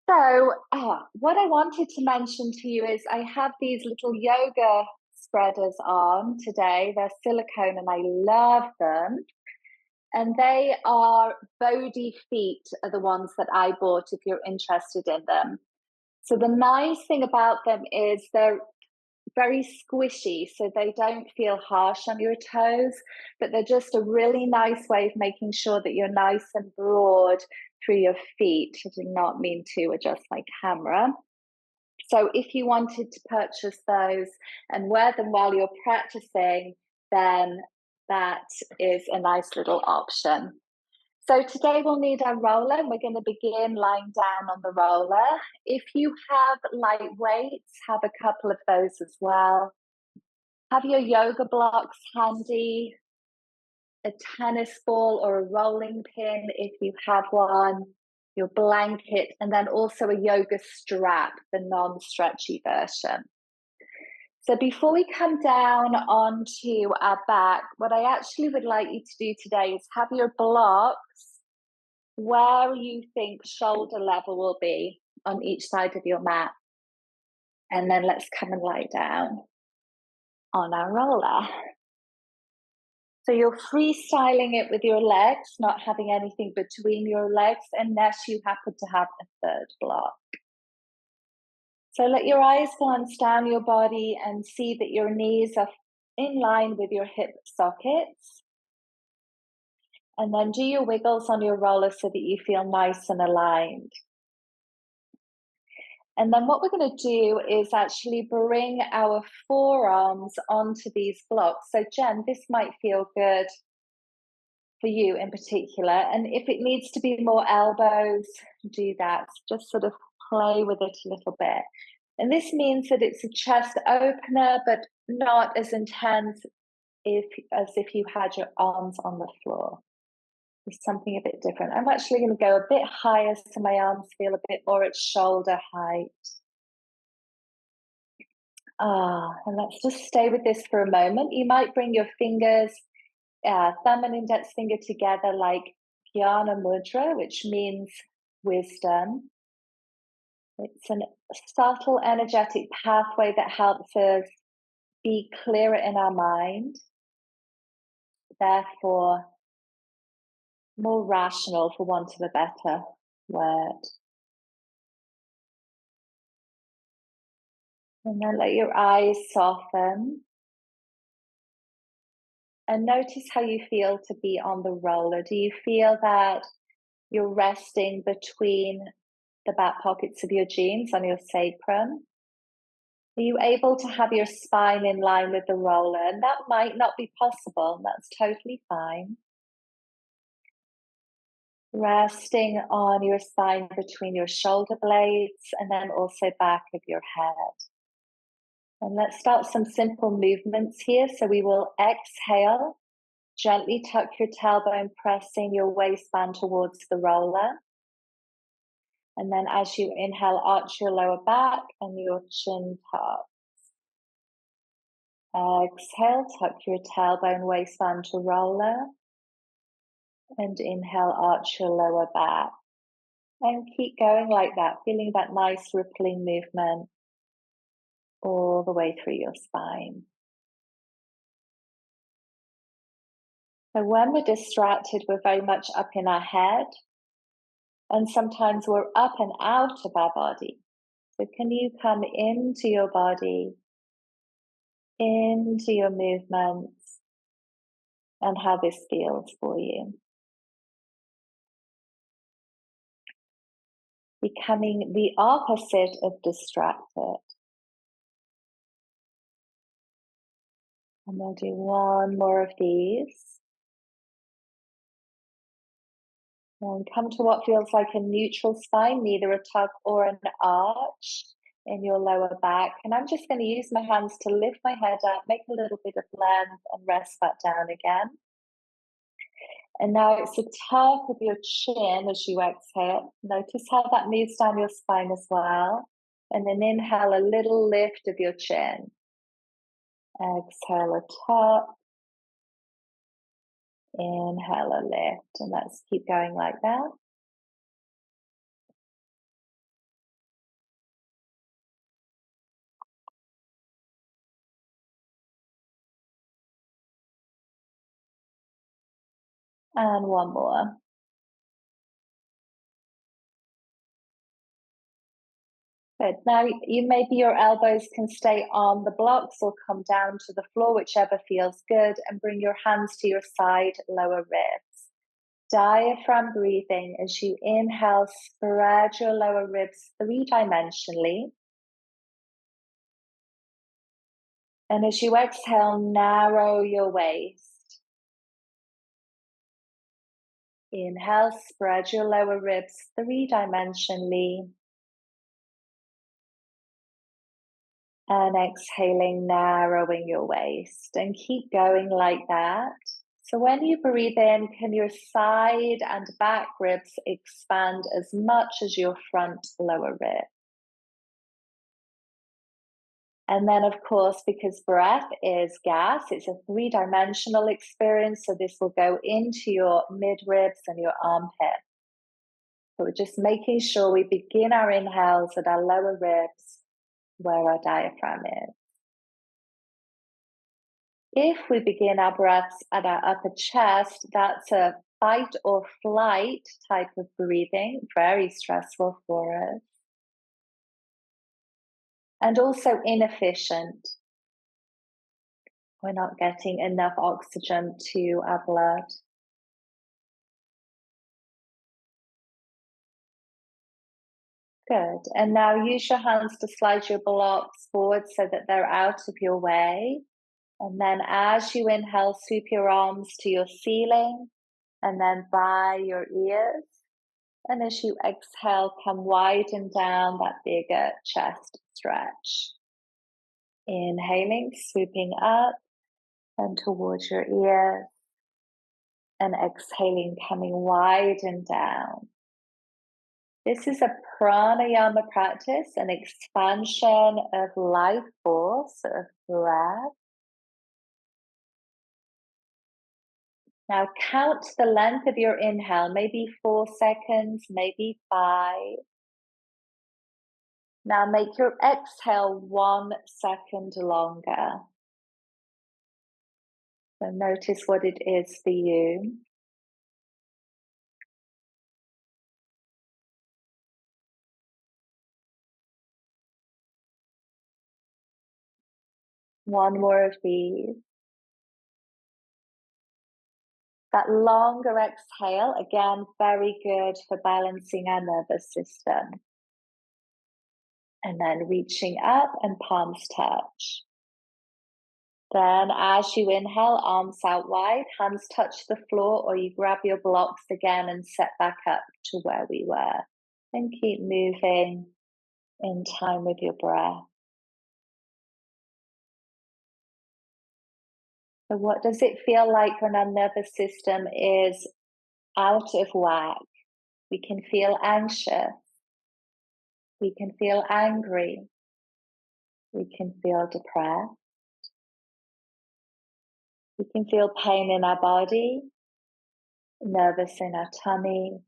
What I wanted to mention to you is I have these little yoga spreaders on today. They're silicone and I love them. And they are Bodhi feet, are the ones that I bought if you're interested in them. So the nice thing about them is they're very squishy, so they don't feel harsh on your toes, but they're just a really nice way of making sure that you're nice and broad through your feet. I did not mean to adjust my camera. So if you wanted to purchase those and wear them while you're practicing, then that is a nice little option. So today we'll need our roller and we're going to begin lying down on the roller. If you have light weights, have a couple of those as well. Have your yoga blocks handy, a tennis ball or a rolling pin if you have one, your blanket, and then also a yoga strap, the non-stretchy version. So before we come down onto our back, what I actually would like you to do today is have your blocks where you think shoulder level will be on each side of your mat. And then let's come and lie down on our roller. So you're freestyling it with your legs, not having anything between your legs unless you happen to have a third block. So let your eyes glance down your body and see that your knees are in line with your hip sockets. And then do your wiggles on your roller so that you feel nice and aligned. And then what we're going to do is actually bring our forearms onto these blocks. So Jen, this might feel good for you in particular. And if it needs to be more elbows, do that. Just sort of play with it a little bit. And this means that it's a chest opener, but not as intense as if you had your arms on the floor. It's something a bit different. I'm actually going to go a bit higher so my arms feel a bit more at shoulder height. And let's just stay with this for a moment. You might bring your fingers, thumb and index finger together like Jnana Mudra, which means wisdom. It's a subtle energetic pathway that helps us be clearer in our mind, therefore more rational, for want of a better word. And then let your eyes soften. And notice how you feel to be on the roller. Do you feel that you're resting between the back pockets of your jeans on your sacrum? Are you able to have your spine in line with the roller? And that might not be possible. That's totally fine. Resting on your spine between your shoulder blades and then also back of your head. And let's start some simple movements here. So we will exhale, gently tuck your tailbone, pressing your waistband towards the roller. And then as you inhale, arch your lower back and your chin tucks. Exhale, tuck your tailbone, waistband to roller. And inhale, arch your lower back. And keep going like that, feeling that nice rippling movement all the way through your spine. So when we're distracted, we're very much up in our head. And sometimes we're up and out of our body. So can you come into your body, into your movements, and how this feels for you? Becoming the opposite of distracted. And we'll do one more of these. And come to what feels like a neutral spine, neither a tug or an arch in your lower back. And I'm just going to use my hands to lift my head up, make a little bit of length, and rest that down again. And now it's the top of your chin as you exhale. Notice how that moves down your spine as well. And then inhale a little lift of your chin. Exhale a top. Inhale a lift. And let's keep going like that. And one more. Good. Now, maybe your elbows can stay on the blocks or come down to the floor, whichever feels good, and bring your hands to your side, lower ribs. Diaphragm breathing as you inhale, spread your lower ribs three-dimensionally. And as you exhale, narrow your waist. Inhale, spread your lower ribs three-dimensionally. And exhaling, narrowing your waist. And keep going like that. So when you breathe in, can your side and back ribs expand as much as your front lower rib? And then, of course, because breath is gas, it's a three-dimensional experience. So this will go into your mid-ribs and your armpit. So we're just making sure we begin our inhales at our lower ribs where our diaphragm is. If we begin our breaths at our upper chest, that's a fight or flight type of breathing, very stressful for us. And also inefficient. We're not getting enough oxygen to our blood. Good. And now use your hands to slide your blocks forward so that they're out of your way. And then as you inhale, sweep your arms to your ceiling and then by your ears. And as you exhale, come widen down that bigger chest stretch. Inhaling, swooping up and towards your ears. And exhaling, coming wide and down. This is a pranayama practice, an expansion of life force, of breath. Now count the length of your inhale, maybe 4 seconds, maybe 5. Now make your exhale 1 second longer. So notice what it is for you. One more of these. That longer exhale, again, very good for balancing our nervous system. And then reaching up and palms touch. Then as you inhale, arms out wide, hands touch the floor, or you grab your blocks again and set back up to where we were. And keep moving in time with your breath. So what does it feel like when our nervous system is out of whack? We can feel anxious. We can feel angry. We can feel depressed. We can feel pain in our body, nervous in our tummy.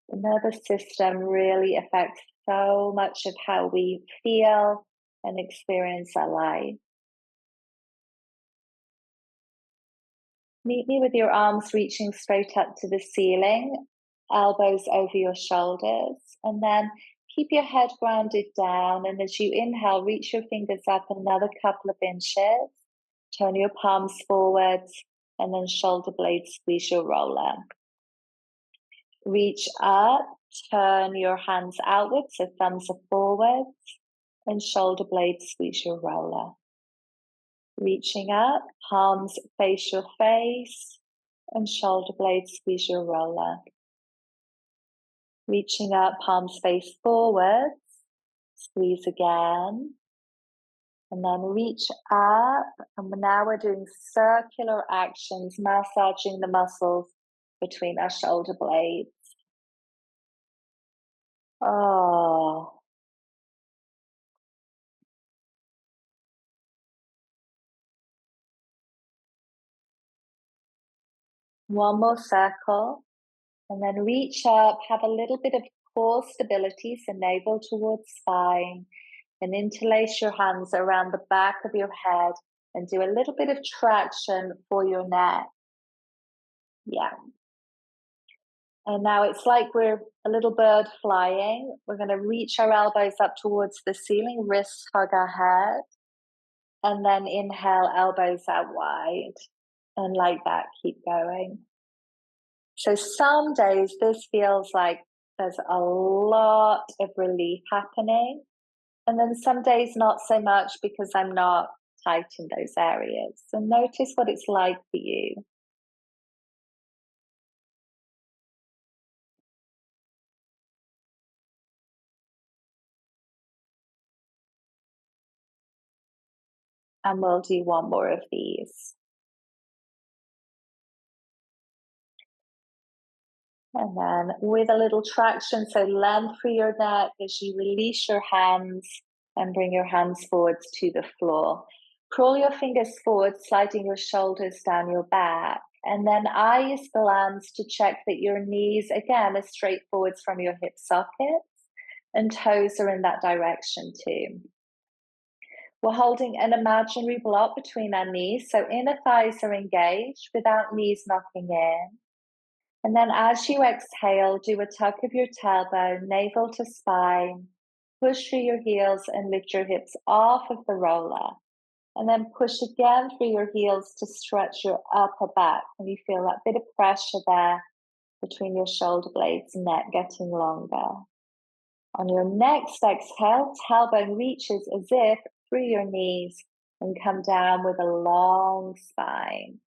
The nervous system really affects so much of how we feel and experience our life. Meet me with your arms reaching straight up to the ceiling, elbows over your shoulders, and then keep your head grounded down. And as you inhale, reach your fingers up another couple of inches. Turn your palms forwards, and then shoulder blades squeeze your roller. Reach up, turn your hands outwards, so thumbs are forwards, and shoulder blades squeeze your roller. Reaching up, palms face your face, and shoulder blades squeeze your roller. Reaching up, palms face forwards, squeeze again, and then reach up, and now we're doing circular actions, massaging the muscles between our shoulder blades. Oh. One more circle, and then reach up, have a little bit of core stability, so navel towards spine, and interlace your hands around the back of your head and do a little bit of traction for your neck. Yeah. And now it's like we're a little bird flying. We're going to reach our elbows up towards the ceiling, wrists hug our head, and then inhale, elbows out wide. And like that, keep going. So some days this feels like there's a lot of relief happening. And then some days not so much because I'm not tight in those areas. So notice what it's like for you. And we'll do one more of these. And then with a little traction, so length through your neck as you release your hands and bring your hands forwards to the floor. Crawl your fingers forward, sliding your shoulders down your back. And then eyes glance to check that your knees, again, are straight forwards from your hip sockets and toes are in that direction too. We're holding an imaginary block between our knees, so inner thighs are engaged without knees knocking in. And then as you exhale, do a tuck of your tailbone, navel to spine, push through your heels and lift your hips off of the roller. And then push again through your heels to stretch your upper back. And you feel that bit of pressure there between your shoulder blades, neck getting longer. On your next exhale, tailbone reaches as if through your knees and come down with a long spine.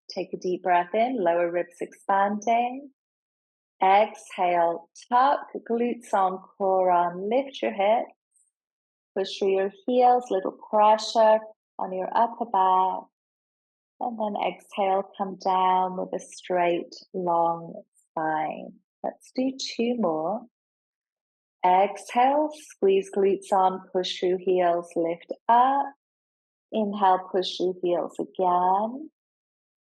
Take a deep breath in, lower ribs expanding. Exhale, tuck glutes on, core on, lift your hips. Push through your heels, little pressure on your upper back. And then exhale, come down with a straight, long spine. Let's do two more. Exhale, squeeze glutes on, push through heels, lift up. Inhale, push through heels again.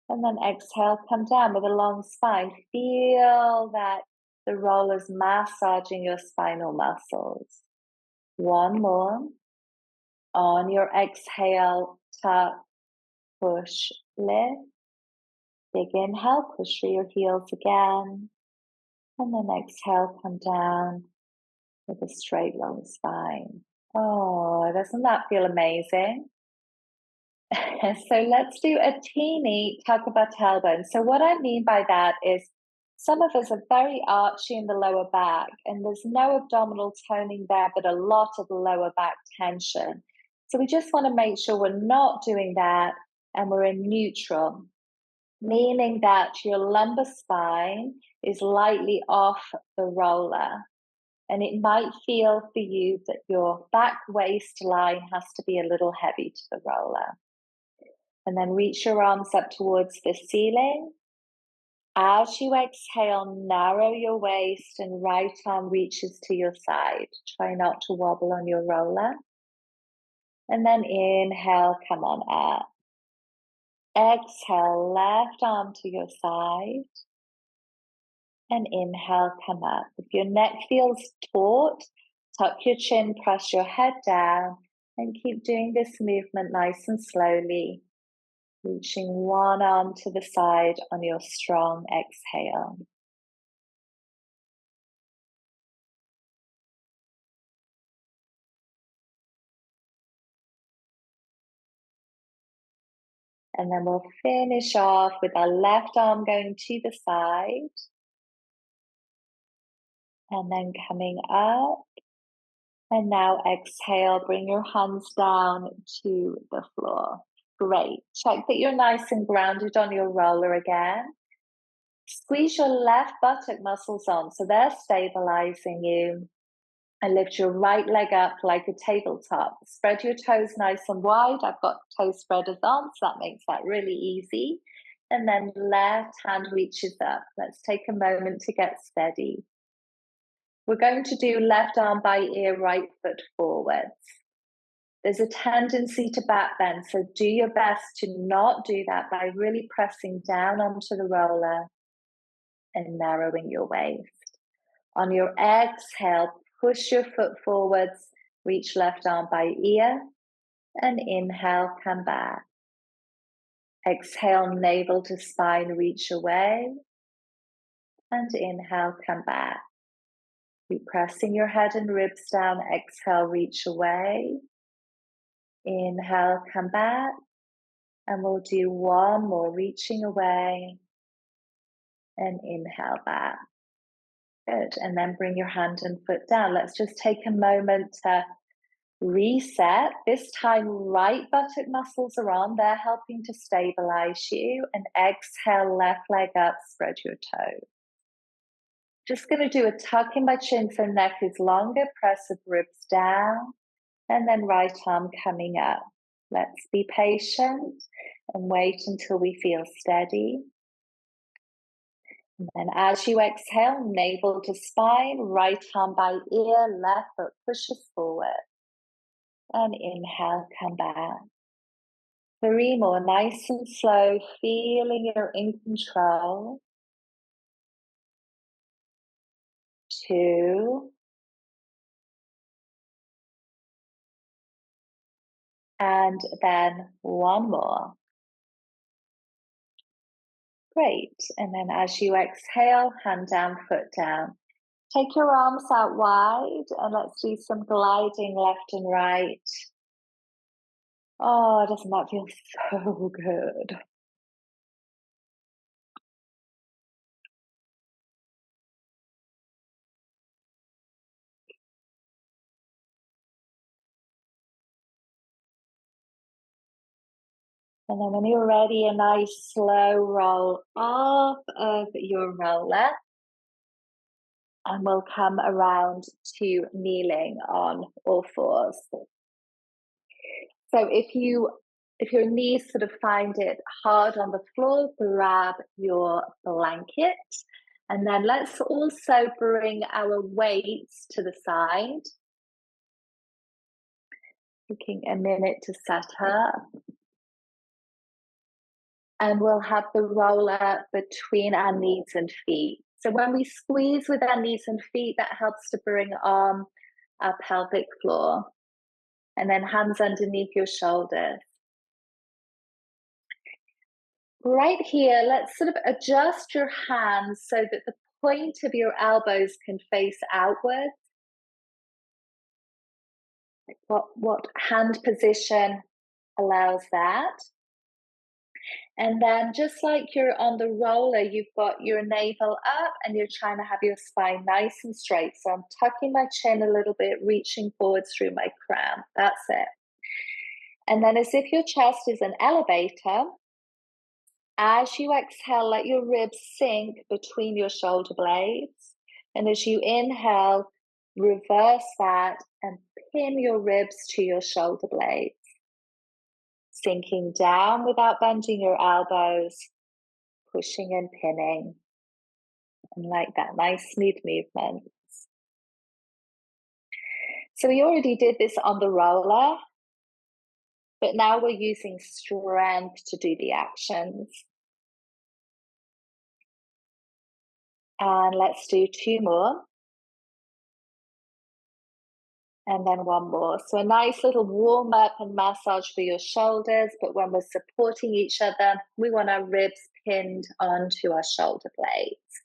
And then exhale, come down with a long spine. Feel that the roller's massaging your spinal muscles. One more. On your exhale, tuck, push, lift. Big inhale, push through your heels again. And then exhale, come down with a straight, long spine. Oh, doesn't that feel amazing? So let's do a teeny tuck of our tailbone. So what I mean by that is some of us are very archy in the lower back and there's no abdominal toning there, but a lot of lower back tension. So we just want to make sure we're not doing that and we're in neutral, meaning that your lumbar spine is lightly off the roller. And it might feel for you that your back waistline has to be a little heavy to the roller. And then reach your arms up towards the ceiling. As you exhale, narrow your waist and right arm reaches to your side. Try not to wobble on your roller. And then inhale, come on up. Exhale, left arm to your side. And inhale, come up. If your neck feels taut, tuck your chin, press your head down, and keep doing this movement nice and slowly. Reaching one arm to the side on your strong exhale. And then we'll finish off with our left arm going to the side. And then coming up. And now exhale, bring your hands down to the floor. Great. Check that you're nice and grounded on your roller again. Squeeze your left buttock muscles on so they're stabilizing you. And lift your right leg up like a tabletop. Spread your toes nice and wide. I've got toe spreaders on, so that makes that really easy. And then left hand reaches up. Let's take a moment to get steady. We're going to do left arm by ear, right foot forwards. There's a tendency to back bend, so do your best to not do that by really pressing down onto the roller and narrowing your waist. On your exhale, push your foot forwards, reach left arm by ear, and inhale, come back. Exhale, navel to spine, reach away. And inhale, come back. Keep pressing your head and ribs down. Exhale, reach away. Inhale, come back. And we'll do one more, reaching away. And inhale back. Good. And then bring your hand and foot down. Let's just take a moment to reset. This time, right buttock muscles are on. They're helping to stabilize you. And exhale, left leg up, spread your toes. Just going to do a tuck in my chin so neck is longer. Press the ribs down. And then right arm coming up. Let's be patient and wait until we feel steady. And then as you exhale, navel to spine, right arm by ear, left foot pushes forward. And inhale, come back. 3 more, nice and slow, feeling you're in control. 2. And then 1 more. Great. And then as you exhale, hand down, foot down. Take your arms out wide and let's do some gliding left and right. Oh, doesn't that feel so good? And then when you're ready, a nice slow roll off of your roller. And we'll come around to kneeling on all fours. So if your knees sort of find it hard on the floor, grab your blanket. And then let's also bring our weights to the side. Taking a minute to set up. And we'll have the roller between our knees and feet. So when we squeeze with our knees and feet, that helps to bring on our pelvic floor. And then hands underneath your shoulders. Right here, let's sort of adjust your hands so that the point of your elbows can face outwards. What hand position allows that? And then just like you're on the roller, you've got your navel up and you're trying to have your spine nice and straight. So I'm tucking my chin a little bit, reaching forwards through my crown. That's it. And then as if your chest is an elevator, as you exhale, let your ribs sink between your shoulder blades. And as you inhale, reverse that and pin your ribs to your shoulder blades. Sinking down without bending your elbows, pushing and pinning. And like that, nice smooth movement. So we already did this on the roller, but now we're using strength to do the actions. And let's do 2 more. And then 1 more. So a nice little warm up and massage for your shoulders, but when we're supporting each other, we want our ribs pinned onto our shoulder blades.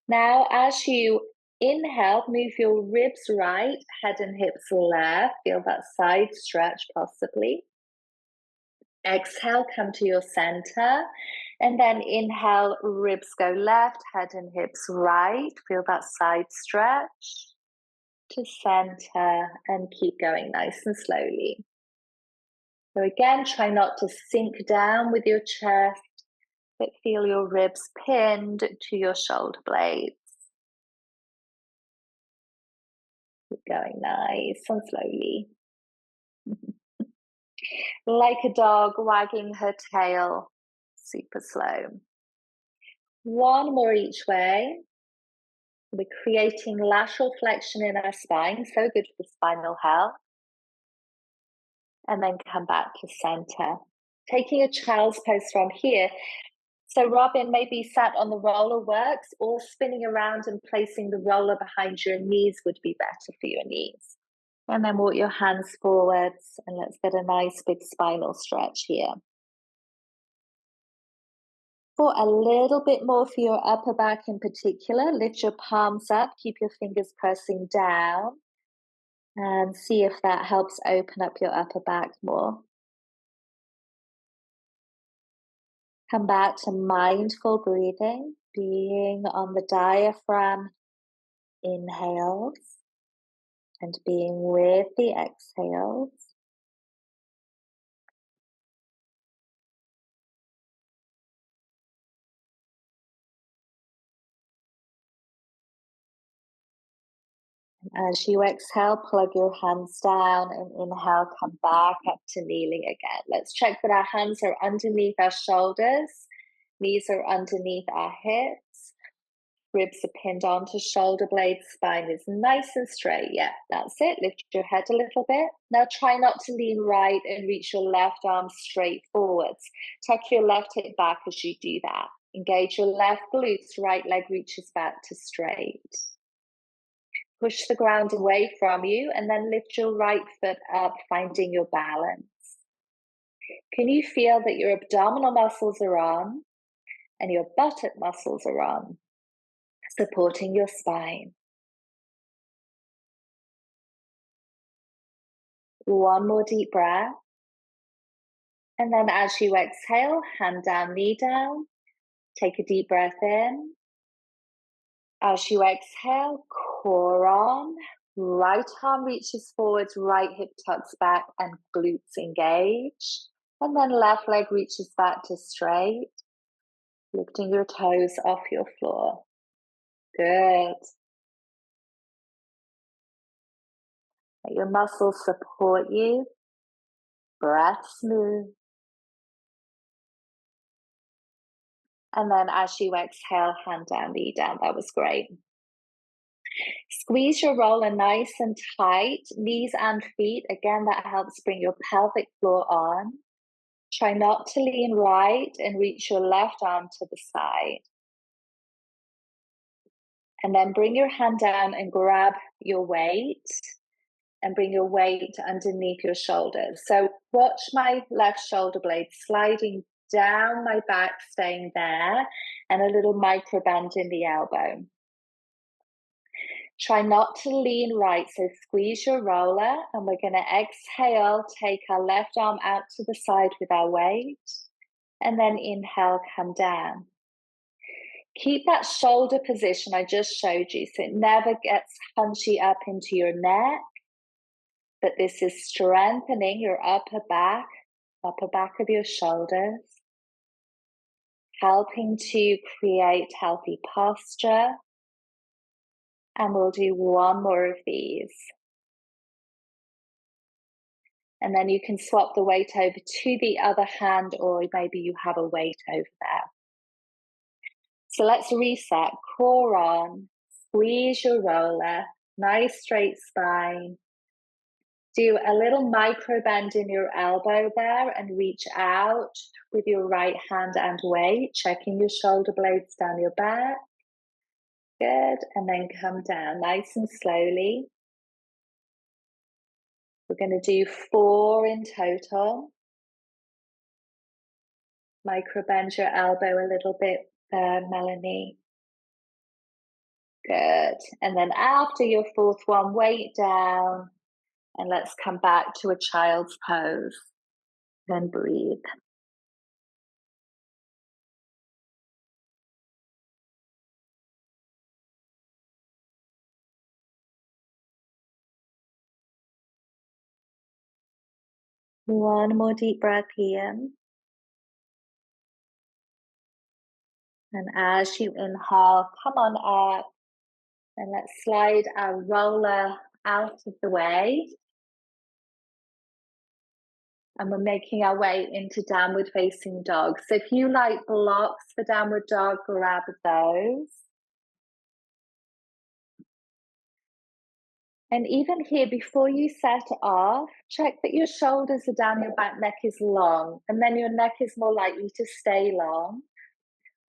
Now, as you inhale, move your ribs right, head and hips left. Feel that side stretch possibly. Exhale, come to your center. And then inhale, ribs go left, head and hips right. Feel that side stretch. To center and keep going nice and slowly. So again, try not to sink down with your chest, but feel your ribs pinned to your shoulder blades. Keep going nice and slowly. Like a dog wagging her tail, super slow. 1 more each way. We're creating lateral flexion in our spine, so good for spinal health. And then come back to center. Taking a child's pose from here. So Robin, maybe sat on the roller works, or spinning around and placing the roller behind your knees would be better for your knees. And then walk your hands forwards and let's get a nice big spinal stretch here. For a little bit more for your upper back in particular, lift your palms up, keep your fingers pressing down, and see if that helps open up your upper back more. Come back to mindful breathing, being on the diaphragm inhales and being with the exhales. As you exhale, plug your hands down and inhale, come back up to kneeling again. Let's check that our hands are underneath our shoulders, knees are underneath our hips, ribs are pinned onto shoulder blades, spine is nice and straight. Yeah, that's it. Lift your head a little bit. Now try not to lean right and reach your left arm straight forwards. Tuck your left hip back as you do that. Engage your left glutes, right leg reaches back to straight. Push the ground away from you and then lift your right foot up, finding your balance. Can you feel that your abdominal muscles are on and your buttock muscles are on, supporting your spine? One more deep breath. And then as you exhale, hand down, knee down. Take a deep breath in. As you exhale, core on. Right arm reaches forwards, right hip tucks back, and glutes engage. And then left leg reaches back to straight, lifting your toes off your floor. Good. Let your muscles support you. Breath smooth. And then as you exhale, hand down, knee down. That was great. Squeeze your roller nice and tight, knees and feet. Again, that helps bring your pelvic floor on. Try not to lean right and reach your left arm to the side. And then bring your hand down and grab your weight and bring your weight underneath your shoulders. So watch my left shoulder blade sliding down my back, staying there, and a little micro bend in the elbow. Try not to lean right, so squeeze your roller, and we're going to exhale, take our left arm out to the side with our weight, and then inhale, come down. Keep that shoulder position I just showed you, so it never gets hunchy up into your neck, but this is strengthening your upper back of your shoulders, helping to create healthy posture. And we'll do one more of these. And then you can swap the weight over to the other hand, or maybe you have a weight over there. So let's reset. Core on, squeeze your roller, nice straight spine. Do a little micro bend in your elbow there and reach out with your right hand and weight, checking your shoulder blades down your back. Good, and then come down nice and slowly. We're going to do 4 in total. Micro bend your elbow a little bit there, Melanie. Good. And then after your 4th one, weight down. And let's come back to a child's pose. Then breathe. One more deep breath in. And as you inhale, come on up. And let's slide our roller out of the way. And we're making our way into downward facing dog. So if you like blocks for downward dog, grab those. And even here, before you set off, check that your shoulders are down, your back, neck is long, and then your neck is more likely to stay long.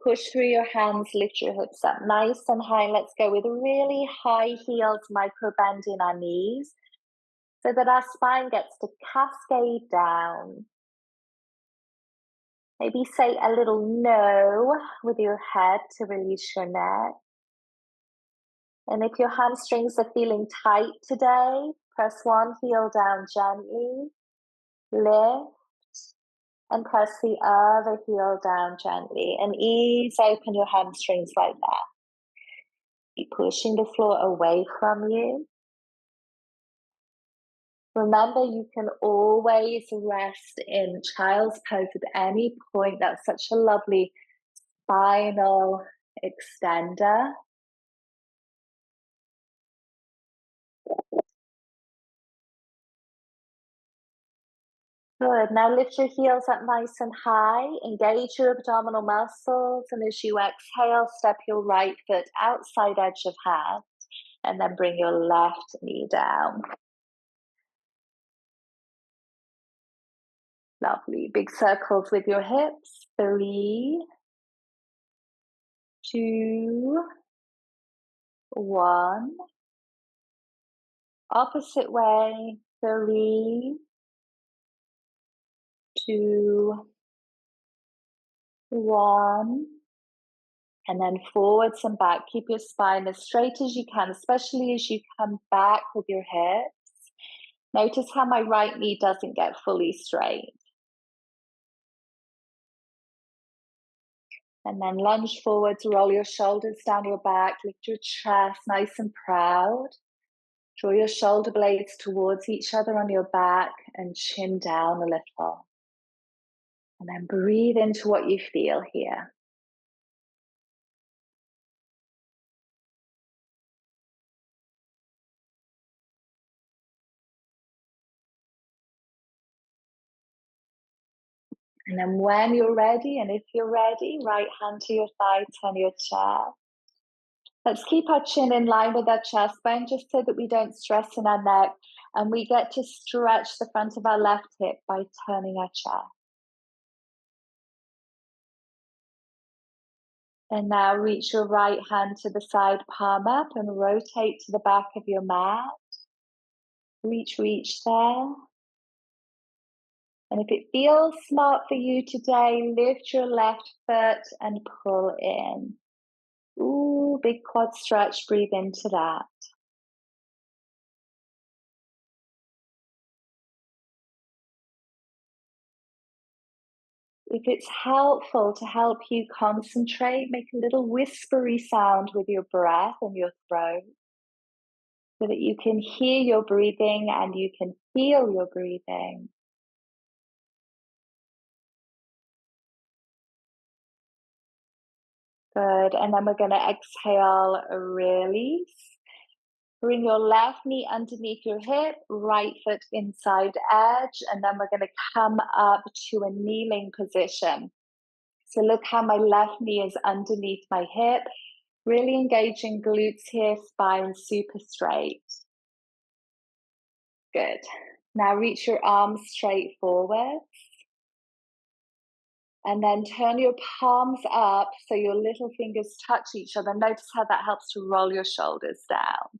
Push through your hands, lift your hips up nice and high. Let's go with really high heels, micro bend in our knees, so that our spine gets to cascade down. Maybe say a little no with your head to release your neck. And if your hamstrings are feeling tight today, press one heel down gently, lift, and press the other heel down gently, and ease open your hamstrings like that. Keep pushing the floor away from you. Remember, you can always rest in child's pose at any point. That's such a lovely spinal extender. Good. Now lift your heels up nice and high. Engage your abdominal muscles. And as you exhale, step your right foot outside edge of hand. And then bring your left knee down. Lovely. Big circles with your hips. 3, 2, 1. Opposite way. 3, 2, 1. And then forwards and back. Keep your spine as straight as you can, especially as you come back with your hips. Notice how my right knee doesn't get fully straight. And then lunge forwards, roll your shoulders down your back, lift your chest nice and proud. Draw your shoulder blades towards each other on your back and chin down a little. And then breathe into what you feel here. And then when you're ready, and if you're ready, right hand to your thigh, turn your chest. Let's keep our chin in line with our chest bone, just so that we don't stress in our neck. And we get to stretch the front of our left hip by turning our chest. And now reach your right hand to the side, palm up, and rotate to the back of your mat. Reach there. And if it feels smart for you today, lift your left foot and pull in. Ooh, big quad stretch, breathe into that. If it's helpful to help you concentrate, make a little whispery sound with your breath and your throat so that you can hear your breathing and you can feel your breathing. Good. And then we're going to exhale, release. Bring your left knee underneath your hip, right foot inside edge, and then we're going to come up to a kneeling position. So look how my left knee is underneath my hip, really engaging glutes here, spine super straight. Good. Now reach your arms straight forward. And then turn your palms up so your little fingers touch each other. Notice how that helps to roll your shoulders down.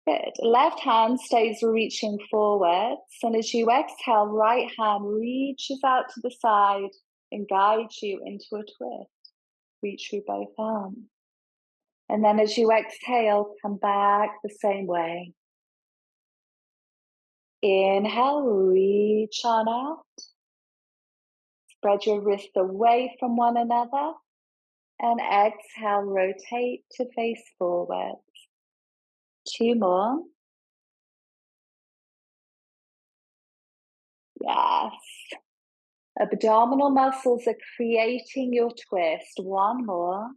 Good. Left hand stays reaching forwards. And as you exhale, right hand reaches out to the side and guides you into a twist. Reach through both arms. And then as you exhale, come back the same way. Inhale, reach on out. Spread your wrists away from one another. And exhale, rotate to face forward. 2 more. Yes. Abdominal muscles are creating your twist. 1 more.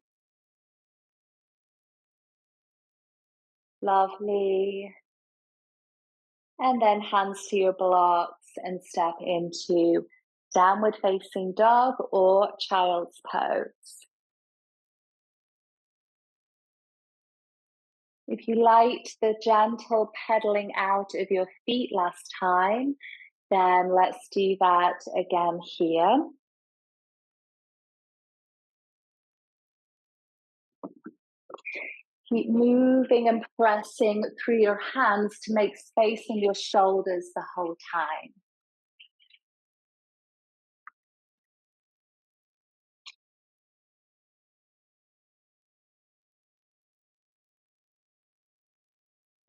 Lovely. And then hands to your blocks and step into downward facing dog or child's pose. If you liked the gentle pedaling out of your feet last time, then let's do that again here. Keep moving and pressing through your hands to make space in your shoulders the whole time.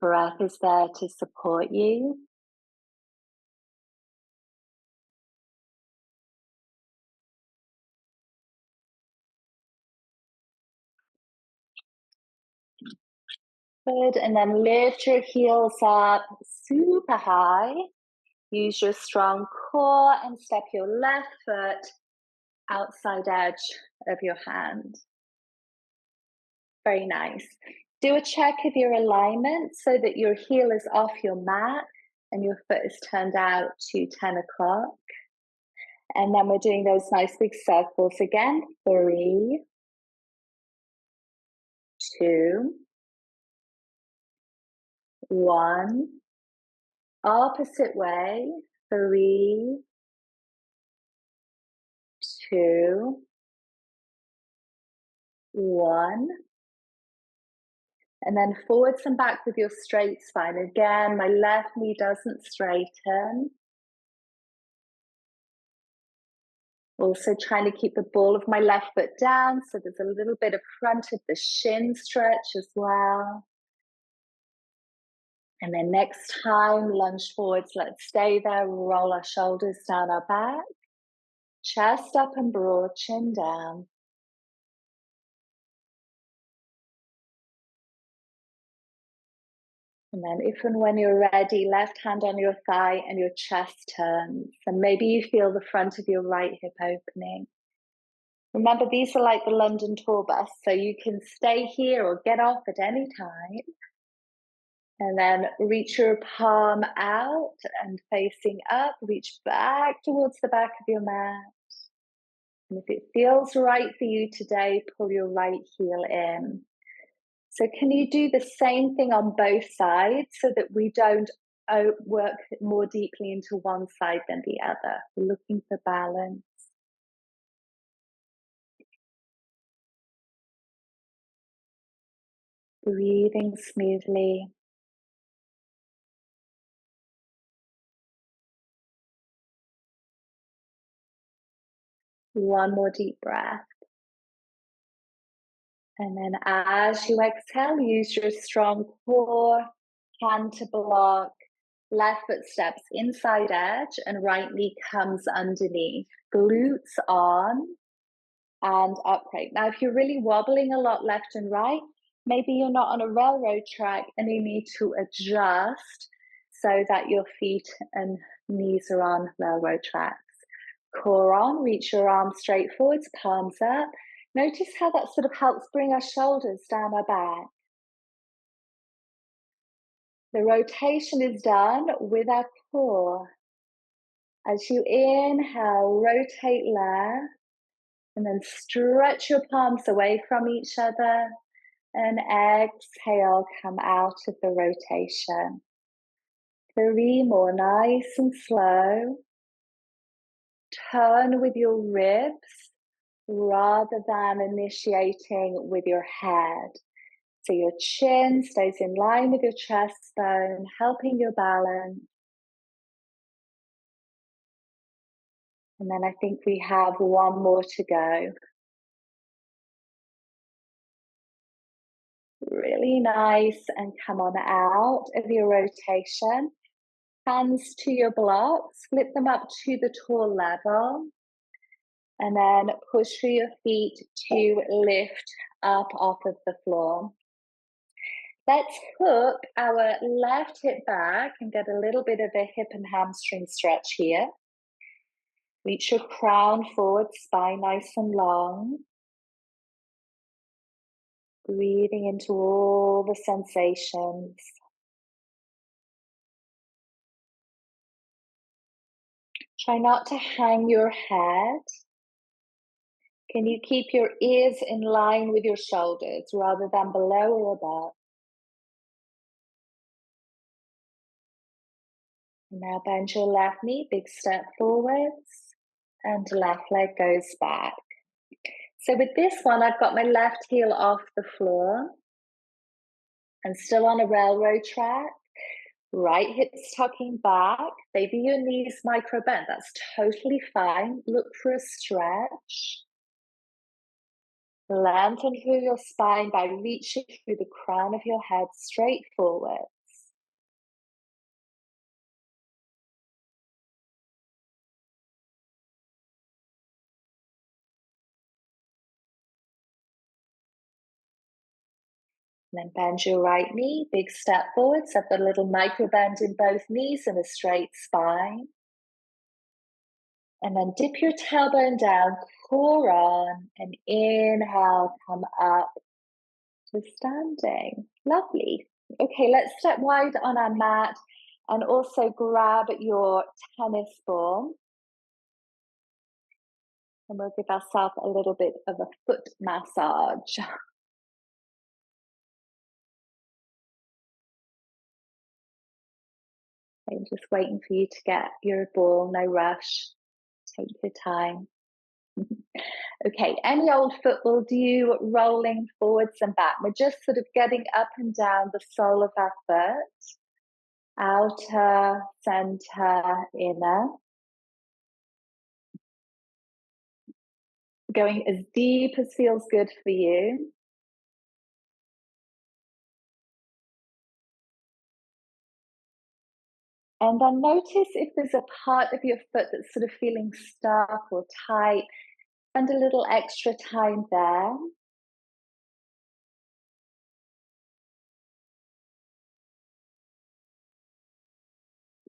Breath is there to support you. Good, and then lift your heels up super high. Use your strong core and step your left foot outside edge of your hand. Very nice. Do a check of your alignment so that your heel is off your mat and your foot is turned out to 10 o'clock. And then we're doing those nice big circles again. 3, 2, 1. Opposite way. 3, 2, 1. And then forwards and back with your straight spine. Again, my left knee doesn't straighten. Also trying to keep the ball of my left foot down, so there's a little bit of front of the shin stretch as well. And then next time, lunge forwards, let's stay there, roll our shoulders down our back, chest up and broad, chin down. And then if and when you're ready, left hand on your thigh and your chest turns. And maybe you feel the front of your right hip opening. Remember, these are like the London tour bus, so you can stay here or get off at any time. And then reach your palm out and facing up, reach back towards the back of your mat. And if it feels right for you today, pull your right heel in. So can you do the same thing on both sides so that we don't work more deeply into one side than the other? We're looking for balance. Breathing smoothly. One more deep breath. And then as you exhale, use your strong core, hand to block, left foot steps inside edge and right knee comes underneath. Glutes on and upright. Now, if you're really wobbling a lot left and right, maybe you're not on a railroad track and you need to adjust so that your feet and knees are on railroad tracks. Core on, reach your arms straight forwards, palms up. Notice how that sort of helps bring our shoulders down our back. The rotation is done with our core. As you inhale, rotate left, and then stretch your palms away from each other, and exhale, come out of the rotation. 3 more, nice and slow. Turn with your ribs rather than initiating with your head. So your chin stays in line with your chest bone, helping your balance. And then I think we have one more to go. Really nice, and come on out of your rotation. Hands to your blocks, flip them up to the toe level. And then push through your feet to lift up off of the floor. Let's hook our left hip back and get a little bit of a hip and hamstring stretch here. Reach your crown forward, spine nice and long. Breathing into all the sensations. Try not to hang your head. Can you keep your ears in line with your shoulders rather than below or above? Now bend your left knee, big step forwards, and left leg goes back. So with this one, I've got my left heel off the floor and still on a railroad track. Right hip's tucking back. Maybe your knees micro bend. That's totally fine. Look for a stretch. Lengthen through your spine by reaching through the crown of your head straight forwards. And then bend your right knee, big step forward. So I've got a little micro bend in both knees and a straight spine. And then dip your tailbone down, core on, and inhale, come up to standing. Lovely. Okay, let's step wide on our mat and also grab your tennis ball. And we'll give ourselves a little bit of a foot massage. I'm just waiting for you to get your ball, no rush. Take your time. Okay, any old football, do you rolling forwards and back. We're just sort of getting up and down the sole of our foot. Outer, center, inner. Going as deep as feels good for you. And then notice if there's a part of your foot that's sort of feeling stuck or tight. Spend a little extra time there.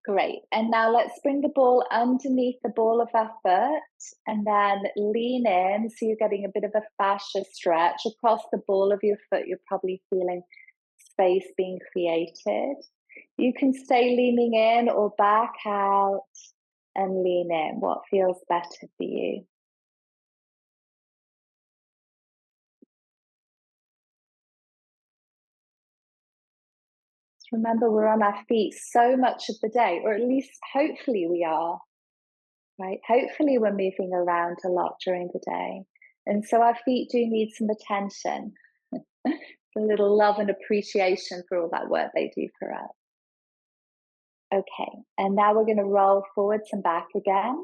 Great. And now let's bring the ball underneath the ball of our foot and then lean in. So you're getting a bit of a fascia stretch across the ball of your foot. You're probably feeling space being created. You can stay leaning in or back out and lean in. What feels better for you? Remember, we're on our feet so much of the day, or at least hopefully we are, right? Hopefully we're moving around a lot during the day. And so our feet do need some attention, a little love and appreciation for all that work they do for us. Okay, and now we're going to roll forwards and back again.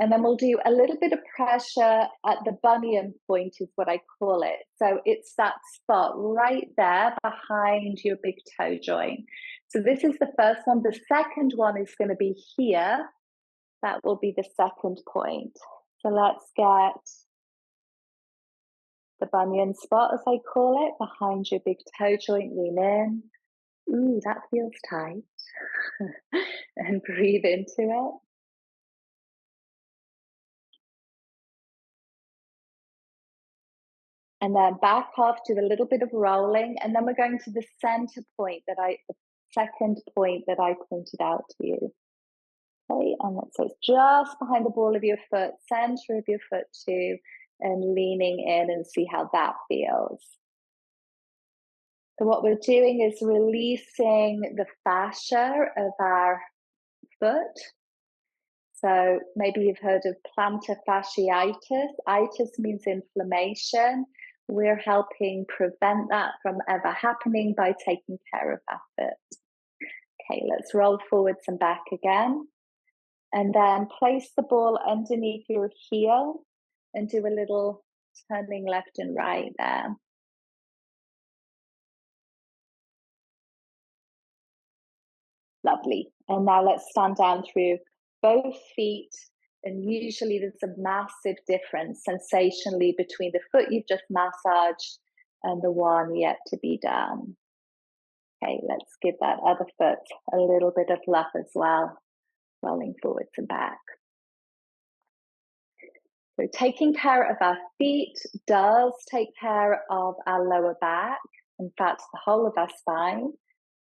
And then we'll do a little bit of pressure at the bunion point is what I call it. So it's that spot right there behind your big toe joint. So this is the first one. The second one is going to be here. That will be the second point. So let's get the bunion spot, as I call it, behind your big toe joint. Lean in. Ooh, that feels tight. And breathe into it. And then back off, do a little bit of rolling, and then we're going to the center point the second point that I pointed out to you. Okay, and so it's just behind the ball of your foot, center of your foot too, and leaning in and see how that feels. So what we're doing is releasing the fascia of our foot. So maybe you've heard of plantar fasciitis. Itis means inflammation. We're helping prevent that from ever happening by taking care of our foot. Okay, let's roll forwards and back again. And then place the ball underneath your heel and do a little turning left and right there. Lovely. And now let's stand down through both feet. And usually there's a massive difference sensationally between the foot you've just massaged and the one yet to be done. Okay, let's give that other foot a little bit of love as well, rolling forwards and back. So taking care of our feet does take care of our lower back, in fact, the whole of our spine,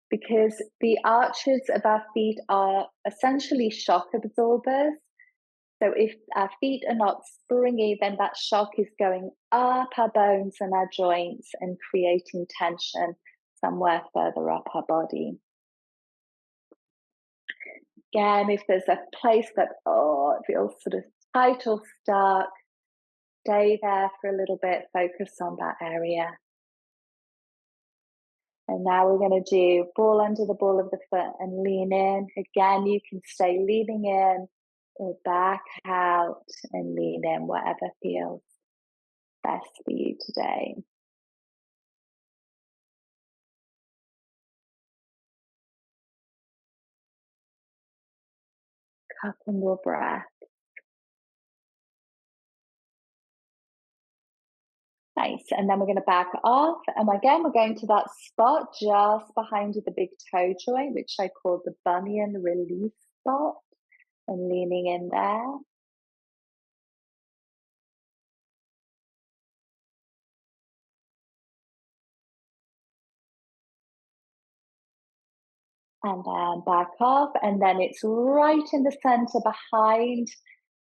because the arches of our feet are essentially shock absorbers. So if our feet are not springy, then that shock is going up our bones and our joints and creating tension somewhere further up our body. Again, if there's a place that, it feels sort of tight or stuck, stay there for a little bit, focus on that area. And now we're going to do ball under the ball of the foot and lean in. Again, you can stay leaning in or back out and lean in, whatever feels best for you today. Couple more breaths. Nice. And then we're going to back off. And again, we're going to that spot just behind the big toe joint, which I call the bunion release spot, and leaning in there. And then back off. And then it's right in the center behind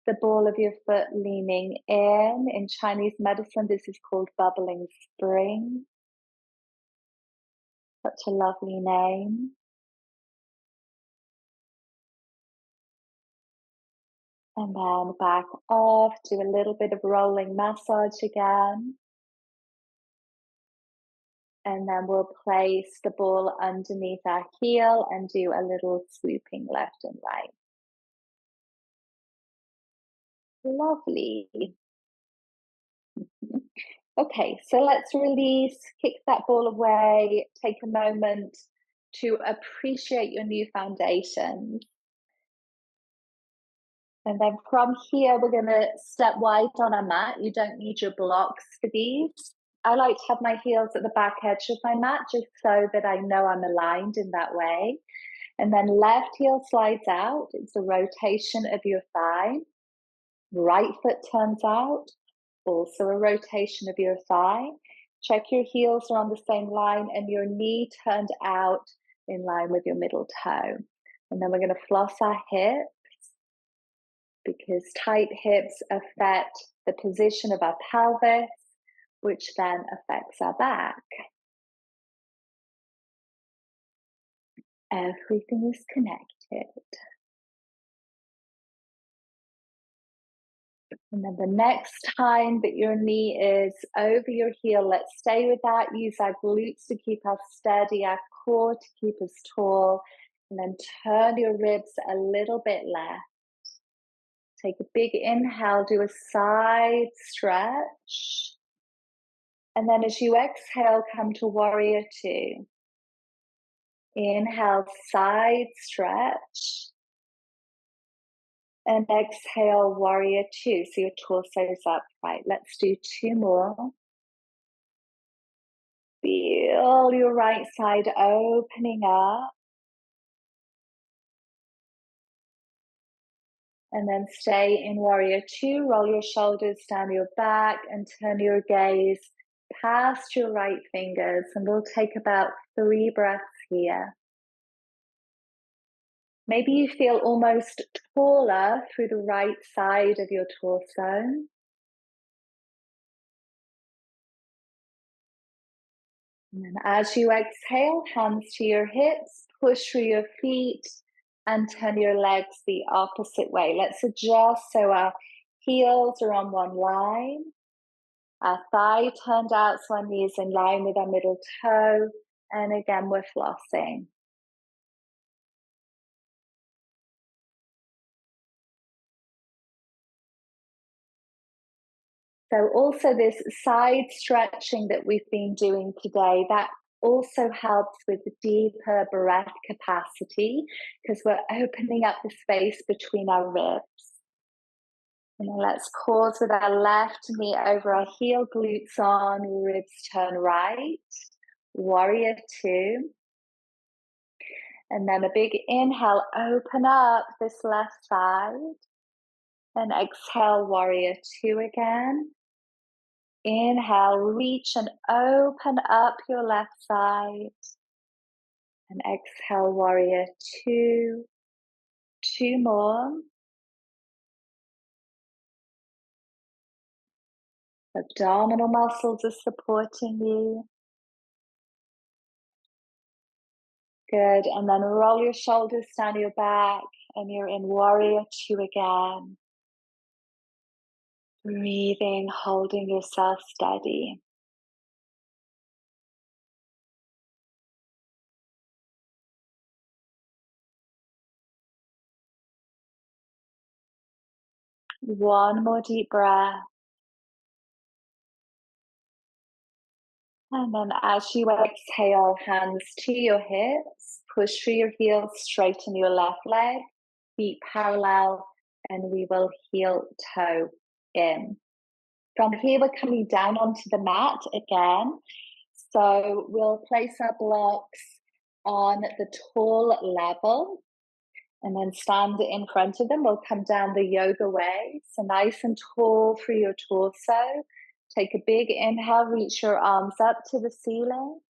the ball of your foot, leaning in. In Chinese medicine, this is called bubbling spring. Such a lovely name. And then back off, do a little bit of rolling massage again. And then we'll place the ball underneath our heel and do a little swooping left and right. Lovely. Okay, so let's release, kick that ball away, take a moment to appreciate your new foundation. And then from here, we're going to step wide on our mat. You don't need your blocks for these. I like to have my heels at the back edge of my mat just so that I know I'm aligned in that way. And then left heel slides out. It's a rotation of your thigh. Right foot turns out. Also a rotation of your thigh. Check your heels are on the same line and your knee turned out in line with your middle toe. And then we're going to floss our hips, because tight hips affect the position of our pelvis, which then affects our back. Everything is connected. And then the next time that your knee is over your heel, let's stay with that. Use our glutes to keep us steady, our core to keep us tall. And then turn your ribs a little bit left. Take a big inhale, do a side stretch. And then as you exhale, come to warrior two. Inhale, side stretch. And exhale, warrior two. So your torso's upright. Let's do two more. Feel your right side opening up. And then stay in warrior two. Roll your shoulders down your back and turn your gaze past your right fingers. And we'll take about 3 breaths here. Maybe you feel almost taller through the right side of your torso. And then as you exhale, hands to your hips, push through your feet, and turn your legs the opposite way. Let's adjust so our heels are on one line. Our thigh turned out so our knee is in line with our middle toe. And again, we're flossing. So also this side stretching that we've been doing today, that also helps with deeper breath capacity because we're opening up the space between our ribs. And then let's pause with our left knee over our heel, glutes on, ribs turn right. Warrior two. And then a big inhale, open up this left side. And exhale, warrior two again. Inhale, reach and open up your left side. And exhale, warrior two. Two more. Abdominal muscles are supporting you. Good. And then roll your shoulders down your back and you're in warrior two again. Breathing, holding yourself steady. One more deep breath. And then as you exhale, hands to your hips, push through your heels, straighten your left leg, feet parallel, and we will heel toe in. From here, we're coming down onto the mat again. So we'll place our blocks on the tall level and then stand in front of them. We'll come down the yoga way. So nice and tall through your torso. Take a big inhale, reach your arms up to the ceiling.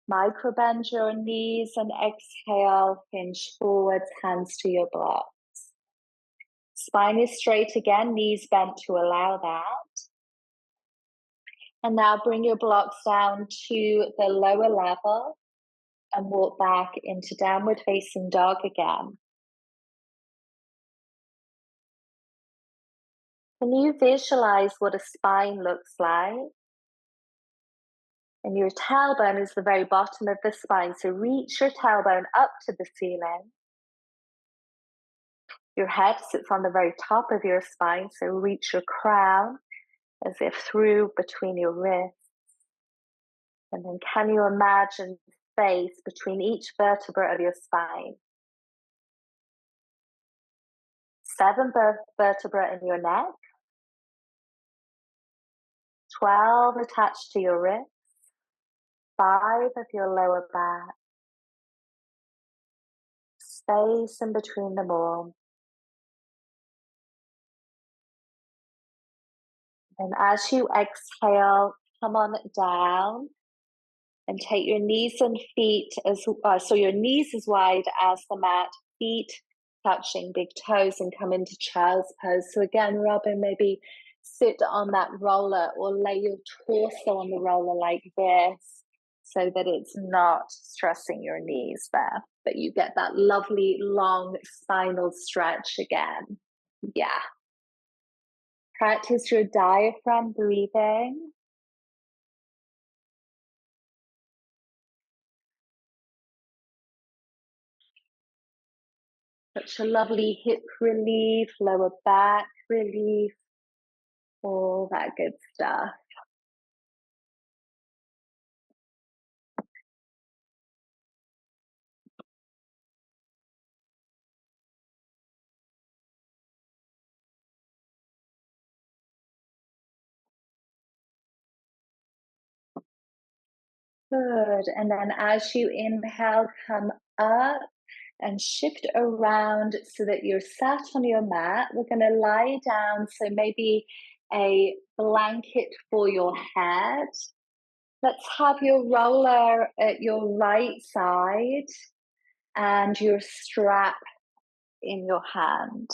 Micro bend your knees and exhale, hinge forwards, hands to your blocks. Spine is straight again, knees bent to allow that. And now bring your blocks down to the lower level and walk back into downward facing dog again. Can you visualize what a spine looks like? And your tailbone is the very bottom of the spine. So reach your tailbone up to the ceiling. Your head sits on the very top of your spine. So reach your crown as if through between your wrists. And then can you imagine space between each vertebra of your spine? 7 vertebrae in your neck. 12 attached to your wrists. 5 of your lower back. Space in between them all. And as you exhale, come on down and take your knees and feet as so your knees as wide as the mat, feet touching big toes, and come into child's pose. So again, Robin, maybe sit on that roller or lay your torso on the roller like this so that it's not stressing your knees there, but you get that lovely long spinal stretch again. Yeah. Practice your diaphragm breathing. Such a lovely hip relief, lower back relief, all that good stuff. Good. And then as you inhale, come up and shift around so that you're sat on your mat. We're going to lie down, so maybe a blanket for your head. Let's have your roller at your right side and your strap in your hand.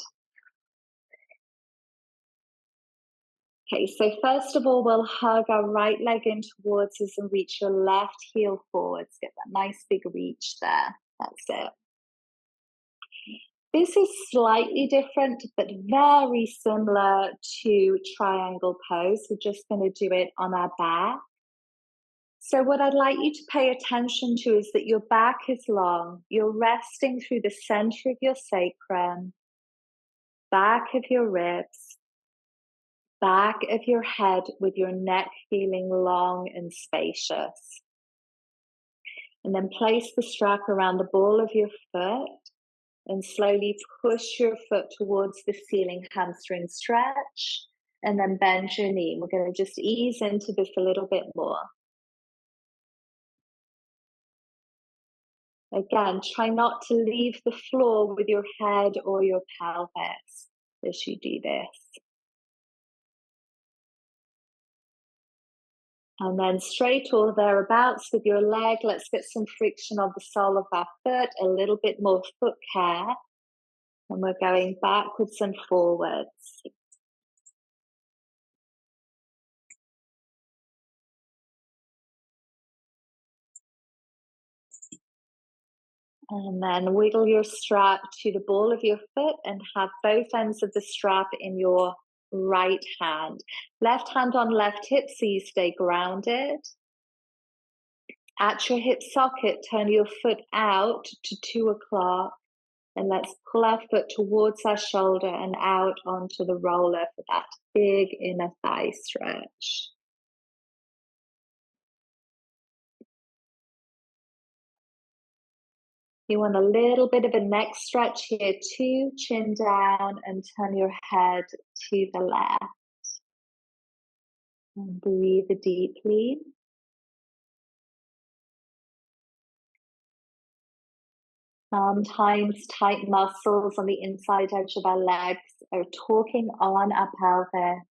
Okay, so first of all, we'll hug our right leg in towards us and reach your left heel forwards. Get that nice big reach there. That's it. This is slightly different, but very similar to triangle pose. We're just going to do it on our back. So what I'd like you to pay attention to is that your back is long. You're resting through the center of your sacrum, back of your ribs, back of your head, with your neck feeling long and spacious. And then place the strap around the ball of your foot and slowly push your foot towards the ceiling, hamstring stretch, and then bend your knee. We're going to just ease into this a little bit more. Again, try not to leave the floor with your head or your pelvis as you do this. And then straight or thereabouts with your leg. Let's get some friction on the sole of our foot, a little bit more foot care. And we're going backwards and forwards. And then wiggle your strap to the ball of your foot and have both ends of the strap in your right hand. Left hand on left hip so you stay grounded. At your hip socket, turn your foot out to 2 o'clock. And let's pull our foot towards our shoulder and out onto the roller for that big inner thigh stretch. You want a little bit of a neck stretch here too. Chin down and turn your head to the left. And breathe deeply. Sometimes tight muscles on the inside edge of our legs are talking on our pelvis,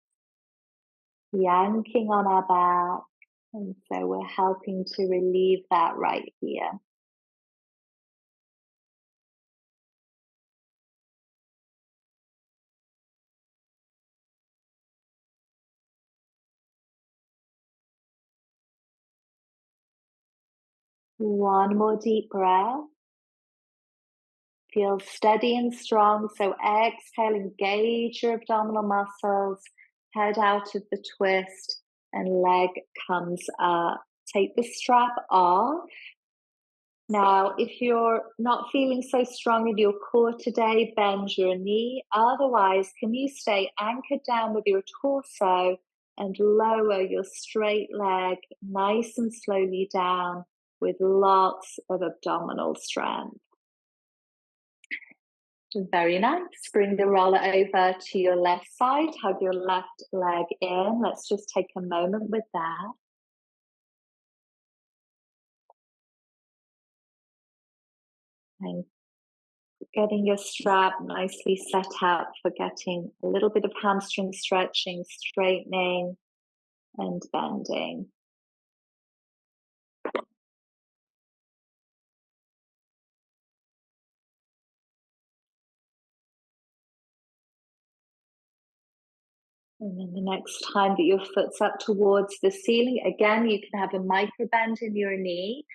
yanking on our back. And so we're helping to relieve that right here. One more deep breath. Feel steady and strong. So exhale, engage your abdominal muscles, head out of the twist, and leg comes up. Take the strap off. Now, if you're not feeling so strong in your core today, bend your knee. Otherwise, can you stay anchored down with your torso and lower your straight leg nice and slowly down with lots of abdominal strength? Very nice. Bring the roller over to your left side. Hug your left leg in. Let's just take a moment with that. And getting your strap nicely set up for getting a little bit of hamstring stretching, straightening, and bending. And then the next time that your foot's up towards the ceiling, again, you can have a micro bend in your knee,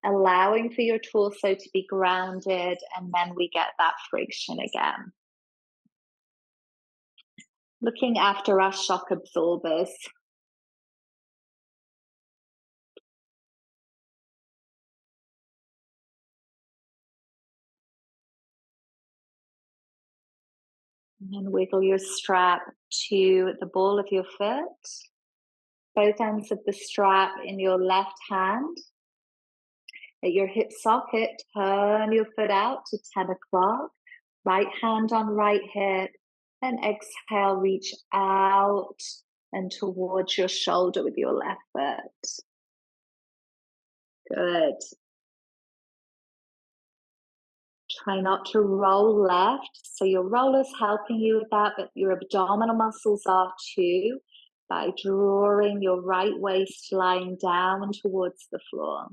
allowing for your torso to be grounded, and then we get that friction again. Looking after our shock absorbers. And then wiggle your strap to the ball of your foot. Both ends of the strap in your left hand. At your hip socket, turn your foot out to 10 o'clock. Right hand on right hip. And exhale, reach out and towards your shoulder with your left foot. Good. Try not to roll left. So your roller's helping you with that, but your abdominal muscles are too, by drawing your right waistline down towards the floor.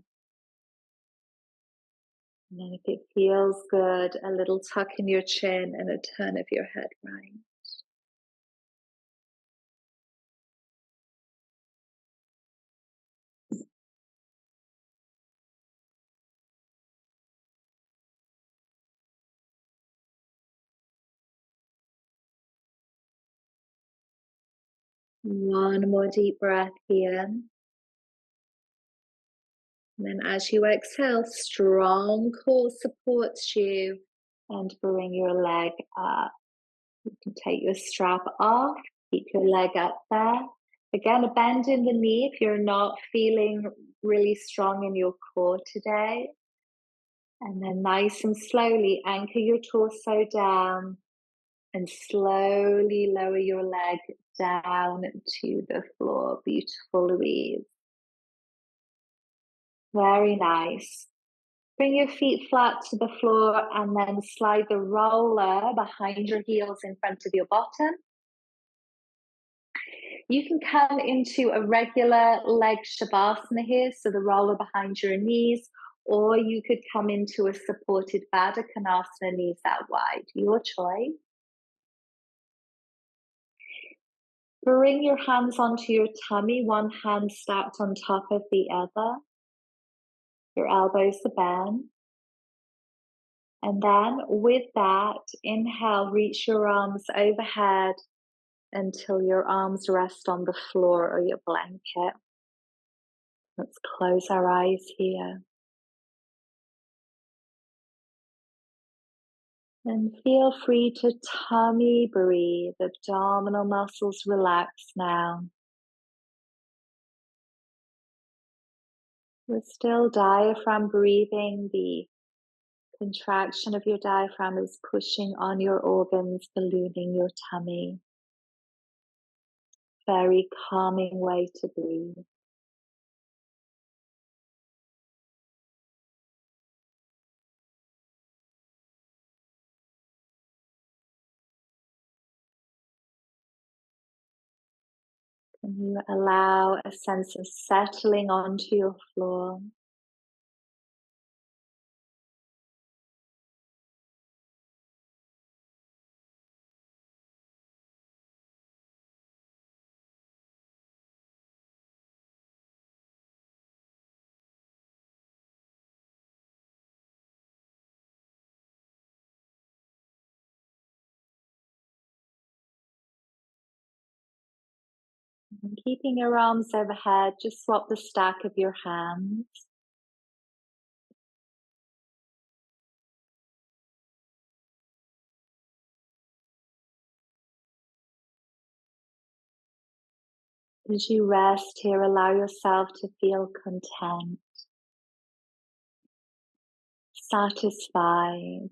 And then if it feels good, a little tuck in your chin and a turn of your head right. One more deep breath here. And then as you exhale, strong core supports you, and bring your leg up. You can take your strap off, keep your leg up there. Again, a bend in the knee if you're not feeling really strong in your core today. And then nice and slowly anchor your torso down and slowly lower your leg down to the floor. Beautiful, Louise. Very nice. Bring your feet flat to the floor and then slide the roller behind your heels in front of your bottom. You can come into a regular leg shavasana here, so the roller behind your knees, or you could come into a supported Baddha Konasana, knees out wide. Your choice. Bring your hands onto your tummy, one hand stacked on top of the other. Your elbows are bent. And then with that, inhale, reach your arms overhead until your arms rest on the floor or your blanket. Let's close our eyes here. And feel free to tummy breathe. Abdominal muscles relax now. We're still diaphragm breathing. The contraction of your diaphragm is pushing on your organs, ballooning your tummy. very calming way to breathe. Can you allow a sense of settling onto your floor? And keeping your arms overhead, just swap the stack of your hands. As you rest here, allow yourself to feel content, satisfied.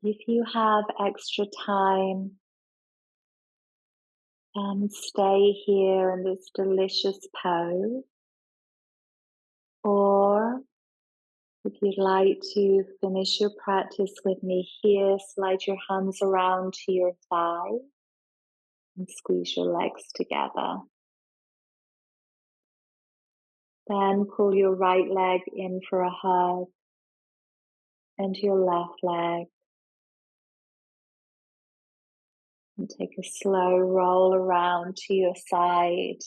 If you have extra time, stay here in this delicious pose. Or if you'd like to finish your practice with me here, slide your hands around to your thighs and squeeze your legs together. Then pull your right leg in for a hug and your left leg. And take a slow roll around to your side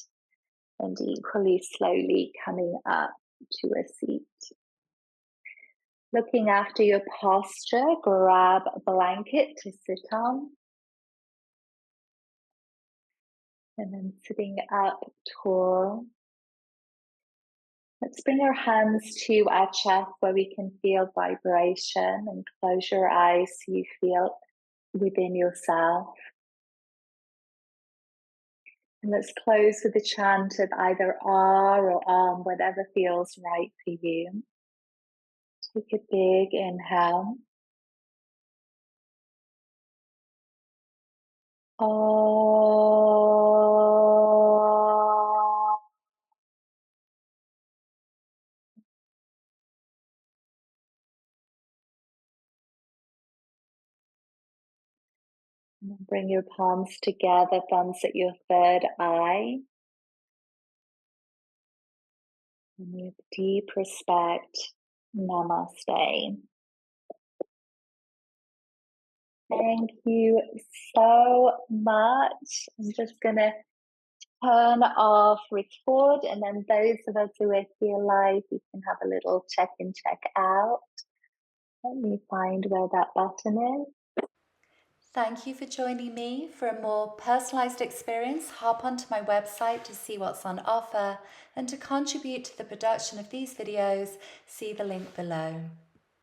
and equally slowly coming up to a seat. Looking after your posture, grab a blanket to sit on. And then sitting up tall. Let's bring our hands to our chest where we can feel vibration, and close your eyes so you feel within yourself. And let's close with a chant of either ah or whatever feels right for you. Take a big inhale. Ah. And then bring your palms together, thumbs at your third eye. And with deep respect, namaste. Thank you so much. I'm just going to turn off record, and then those of us who are here live, we can have a little check in, check out. Let me find where that button is. Thank you for joining me. For a more personalised experience, hop onto my website to see what's on offer, and to contribute to the production of these videos, see the link below.